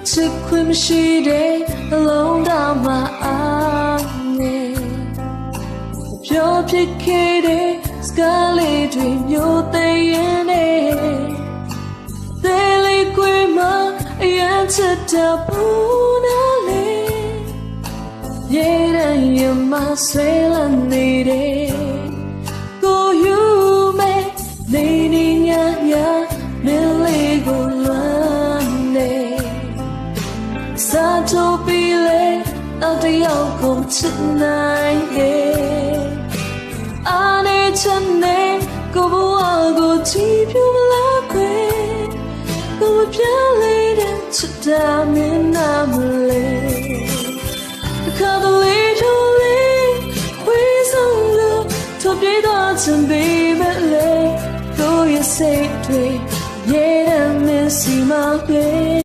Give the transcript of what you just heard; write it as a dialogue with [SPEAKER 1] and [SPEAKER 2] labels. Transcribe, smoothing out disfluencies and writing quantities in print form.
[SPEAKER 1] ချစ်ခွင့်မရှိတဲ့အလုံးသားမအားနဲ့ပြောဖြစ်ခဲ့တဲ့စကားလေးတွေမျိုးသိရင်နဲ့သေလေးကွေးမှာအရင်ချစ်တဲ့ဘူးနာလေးရေတဲ့ရမဆွေးလန်းနေတယ်ကိုယူမဲ့နေနေညာညာမင်းလေးကိုလွမ်းနေစားချိုးပြီးလေနောက်တစ်ယောက်ကိုချစ်နိုင်ရဲ့အားနေချင်နေကိုဘဝကိုကြည့်ပြလာခွေကိုပြလေးတဲ့ချစ်တာမင်းနာမလေးအခါလေးထိုးလေးဝေးဆုံးလို့ထုတ်ပြေးသွားချင်ပြီးပဲလေကိုရဲ့စိတ်တွေရေနဲ့မစီမပဲ